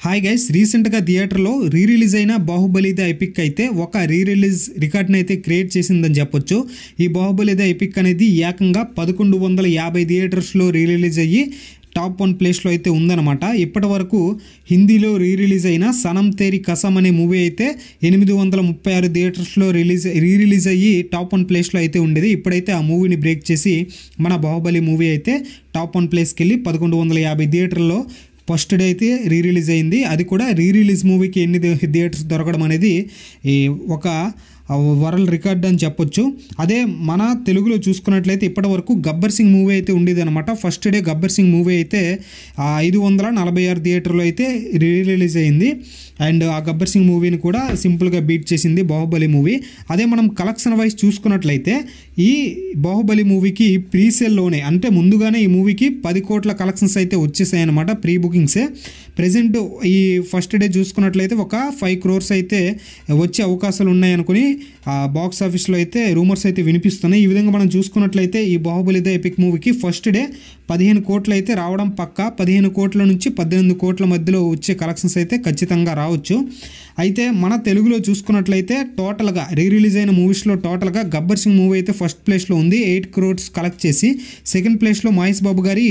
Hi guys, రీసెంట్గా థియేటర్లో release అయిన బాహుబలి ద ఎపిక్ అయితే ఒక రిలీజ్ రికార్డ్ని అయితే క్రియేట్ చేసిందని చెప్పొచ్చు. ఈ బాహుబలి ద ఎపిక్ అనేది ఏకంగా 1150 థియేటర్స్లో రిలీజ్ అయ్యి టాప్ 1 ప్లేస్లో అయితే ఉందన్నమాట. ఇప్పటి వరకు హిందీలో రిలీజ్ అయిన సనం తేరీ కసం అనే మూవీ అయితే 836 థియేటర్స్లో రిలీజ్ అయ్యి టాప్ 1 ప్లేస్లో అయితే ఉండేది. ఇప్పుడైతే ఆ మూవీని బ్రేక్ చేసి మన బాహుబలి మూవీ అయితే టాప్ 1 ప్లేస్కి వెళ్ళి 1150 థియేటర్లో ఫస్ట్ డే అయితే రిలీజ్ అయింది. అది కూడా రిలీజ్ మూవీకి ఎన్ని థియేటర్స్ దొరకడం అనేది ఒక వరల్డ్ రికార్డ్ అని చెప్పొచ్చు. అదే మన తెలుగులో చూసుకున్నట్లయితే ఇప్పటి వరకు గబ్బర్ సింగ్ మూవీ అయితే ఉండేది అనమాట. First day Gabbar Singh movie అయితే 546 థియేటర్లో అయితే రిలీజ్ అయింది. అండ్ ఆ గబ్బర్ సింగ్ మూవీని కూడా సింపుల్గా బీట్ చేసింది బాహుబలి మూవీ. అదే మనం కలెక్షన్ వైజ్ చూసుకున్నట్లయితే ఈ బాహుబలి మూవీకి ప్రీ సేల్లోనే, అంటే ముందుగానే ఈ మూవీకి 10 కోట్ల కలెక్షన్స్ అయితే వచ్చేసాయి అనమాట, ప్రీ బుకింగ్సే. ప్రజెంట్ ఈ ఫస్ట్ డే చూసుకున్నట్లయితే ఒక 5 crores అయితే వచ్చే అవకాశాలు ఉన్నాయి అనుకుని బాక్స్ ఆఫీస్లో అయితే రూమర్స్ అయితే వినిపిస్తున్నాయి. ఈ విధంగా మనం చూసుకున్నట్లయితే ఈ బాహుబలి ద ఎపిక్ మూవీకి ఫస్ట్ డే 15 కోట్లు అయితే రావడం పక్కా. 15 కోట్ల నుంచి 18 కోట్ల మధ్యలో వచ్చే కలెక్షన్స్ అయితే ఖచ్చితంగా రావచ్చు. అయితే మన తెలుగులో చూసుకున్నట్లయితే టోటల్గా రిలీజ్ అయిన మూవీస్లో టోటల్గా గబ్బర్ సింగ్ మూవీ అయితే ఫస్ట్ ప్లేస్లో ఉంది, 8 crores కలెక్ట్ చేసి. సెకండ్ ప్లేస్లో మహేష్ బాబు గారి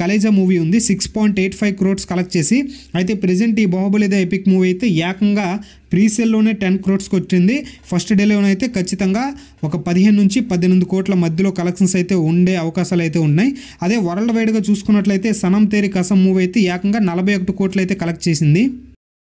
కలేజా మూవీ ఉంది, 6.85 crores కలెక్ట్ చేసి. అయితే ప్రజెంట్ ఈ బాహుబలి ద ఎపిక్ మూవీ అయితే ఏకంగా ప్రీసేల్లోనే 10 crores వచ్చింది. ఫస్ట్ డేలోనైతే ఖచ్చితంగా ఒక 15 నుంచి 18 కోట్ల మధ్యలో కలెక్షన్స్ అయితే ఉండే అవకాశాలు అయితే ఉన్నాయి. అదే వరల్డ్ వైడ్గా చూసుకున్నట్లయితే సనం తేరీ కసం మూవీ అయితే ఏకంగా 41 కోట్లు అయితే కలెక్ట్ చేసింది.